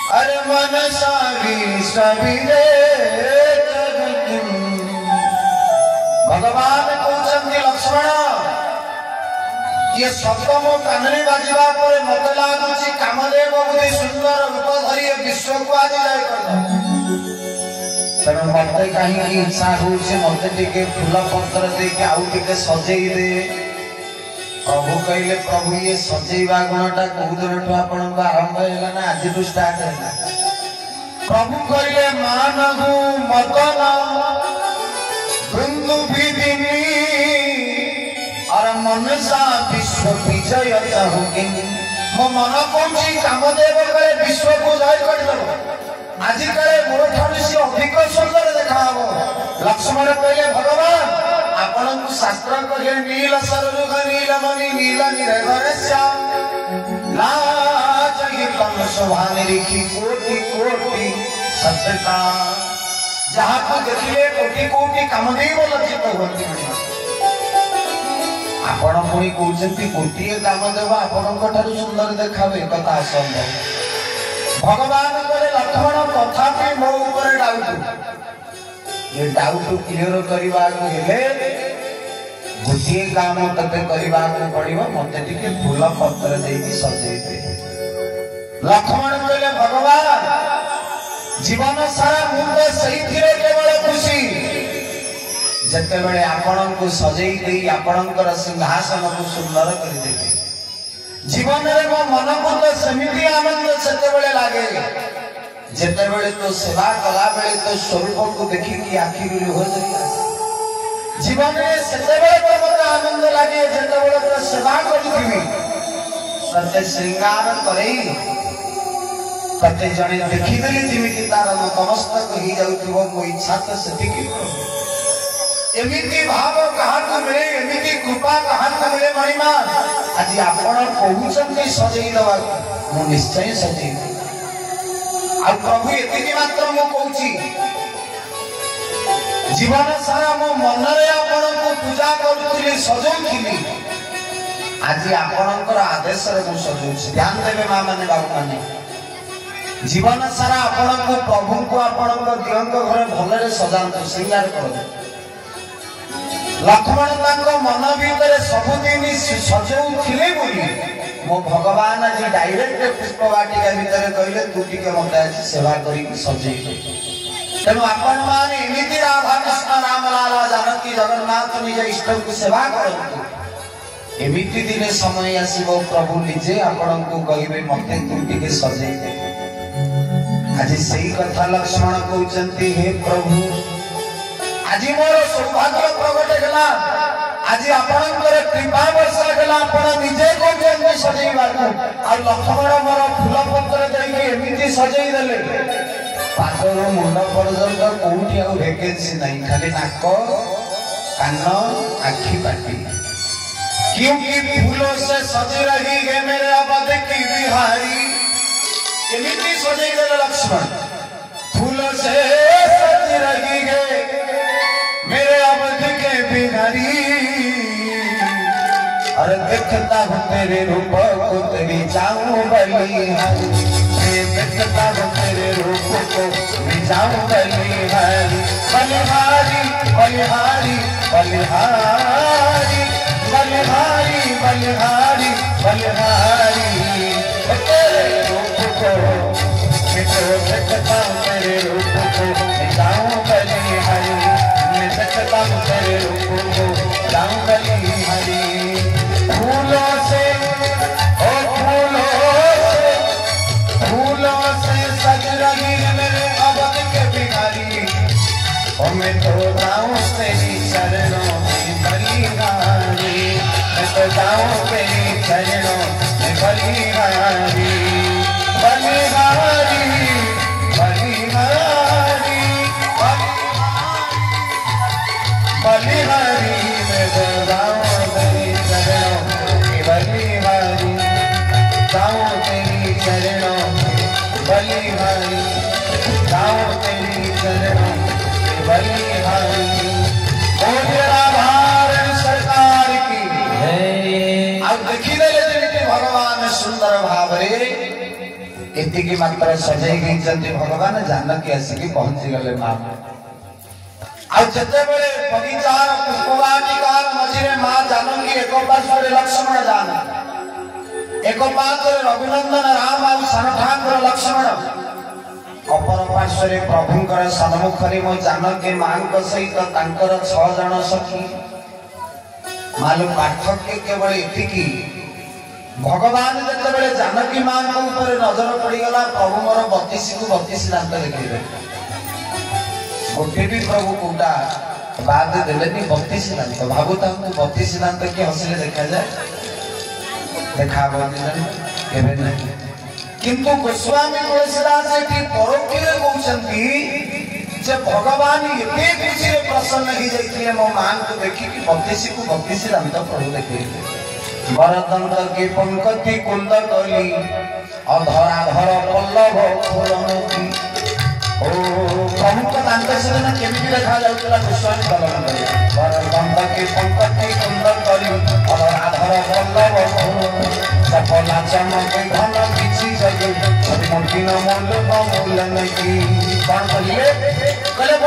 अरे मनसा विश्वविदे भगवान कहते लक्ष्मण ये शब्द मो कानरे बाजिबा पर मत लागुची कामदेव बुद्धि सुंदर रूप धरी विश्व को आज जाय कर मत कहीं इच्छा हो मत टिके फूल पत्र दे के आउ टिके सजेई दे प्रभु कहले प्रभु ये सजेवा गुणटा कोउ दिन आपण आरंभ हैला ना आज तो स्टार्ट हैला प्रभु कहले मानहु मदन बंधु विदिनी और मनसा विश्व विजय चाहूंगी मो मन कोची कामदेव करे विश्व को जय कर दो आज करे मोर ठाणी से अधिक सुंदर देखाबो लक्ष्मण कहले भगवान आपण को शास्त्र कहे नील सरलुग नील मणि नील निरवरस्या लाज ही तम शोभा निरीखी कोटि कोटि सत्यता जहाँ को देखिए कोटि कोटि कामदेव लज्जित होती आपण पुणी कहते गोटे कामदेव आपण सुंदर देखावे कथा असंभव भगवान करे लक्ष्मण तथापि मो ऊपर डाउट ये डाउट क्लियर करवा गोटे काम ते करने पड़ो मत टे फूल पत्र दे सजे लक्ष्मण कहले भगवान जीवन सारा मुझे सही केवल खुशी जिते बड़े आपण को सजे आपणकर सिंहासन को सुंदर करदे जीवन में मो मन को तो सेमती आनंद से लगे जिते बड़े तो सेवा कला बेले तो स्वरूप को देखिकी आखि हो जाए जीवन में से तो मत आनंद लगे जिते बड़े तो सेवा करी सत्य श्रृंगार करे कते जने देखिदेली जिमिति तार नतमस्तक हो जाउथिबो मो इच्छा तो सेतिकी एमिति भाव कहा को मिले एमिति कृपा कहा को मिले महिमा आज आपण कहउछन्ती सजेई दवा मो निश्चय सजेई आ प्रभु एतिकी मात्र मो कहउची जीवन सारा मो मन रे आपण को पूजा करथुली सजौथिली आज आपणकर आदेश रे मो सजौछि ध्यान देबे मां माने बाबू माने जीवन सारा आपण को प्रभु को आपण को दियंक घरे भलरे सजांत सिंगार करो लक्ष्मण ताको मन भीतर सबुदिन सजौथिले बोली मो भगवान आज डायरेक्ट पुष्प वाटिका भीतर कहले तू टिके मत आज सेवा करी सजेई तेणु आपण मान एमिति राधा कृष्ण राम लाला जानकी जगन्नाथ निज इष्ट को सेवा करतु एमिति दिने समय आसीबो प्रभु निजे आपण को कहिबे मते तू टिके सजेई दे आज सही कथा लक्ष्मण कहउचंती हे प्रभु आज मोर सौभाग्य प्रगट गला आज आपणकर कृपा वर्षा गला आपण निजे कहउचंती सजेईबा आ लक्ष्मण मोर फूल पत्र देई एमिति सजेई देले पादर मुंड पर्यंत कोठी आ वैकेंसी नहीं खाली नाक कान आखि पाटी क्योंकि फूलों से सज रही है मेरे अवध की बिहारी एमिति सजेई देले लक्ष्मण फूलों से सज रही है मेरे अवध के बिहारी अरे देखता हूँ तेरे रूप को तेरी जाऊं बलिहारी देखता हूँ तेरे रूप को भी जाऊं बलिहारी बलिहारी बलिहारी बलिहारी बलिहारी बलिहारी बलिहारी तेरे रूप को मैं तो देखता हूँ तेरे रूप को भी जाऊं बलिहारी मैं देखता हूँ तेरे रूप को जाऊं बलिहारी फूलों से ओ फूलों से सज रही है मेरे अवध के बिहारी और मैं तो जाऊं तेरी चरणों में बलिहारी मैं तो जाऊं तेरी चरणों में बलिहारी बलिहारी बलिहारी बलिहारी मैं तो जाऊं तेरी चरणों में बलिहारी जाऊं तेरी चरणों बलिहारी जाऊं तेरी चरणों बलिहारी बोले राधारन सरकार की अब देखी दे भगवान सुंदर भाव रे एतिकी मात्र सजाई गई भगवान जानकी आसिक पहुंची गले माँ आते बड़े बगीचार पुष्पवाटिकार मझे माँ जानकी एक पार्श्व लक्ष्मण जान एक पार्श्व रघुनंदन राम आ सान ठाकुर लक्ष्मण अपर पार्श्व प्रभुंकर सन्मुखरे मो जानकी माँ सहित 6 जन सखी मालूम पार्थक्य केवल एतिकी भगवान जिते जानकी माँ ऊपर नजर पड़गला प्रभु मोर 32 को 32 दांत देखिए गोटे भी प्रभु कोटा बाद देलेनी 32 दांत भावु 32 दांत किए हसिले देखा जाए देखा किंतु गोस्वामी तुलसीदास परोक्ष कहते जे भगवान एते खुशी प्रसन्न हो जाइए मो मां को देखिकी 32 को 32 दांत प्रभु देखे वरदंत के पंकति कुंद कली अधरा धर पल्लव फूलमुखी ओ प्रमुख दांत से ना केमिति देखा जाउतला गोस्वामी कलम करे वरदंत के पंकति कुंद कली अधरा धर पल्लव फूलमुखी सफला चमक घन किछि जगे छवि मुखी न मूल मूल नहीं कौन कहिए कले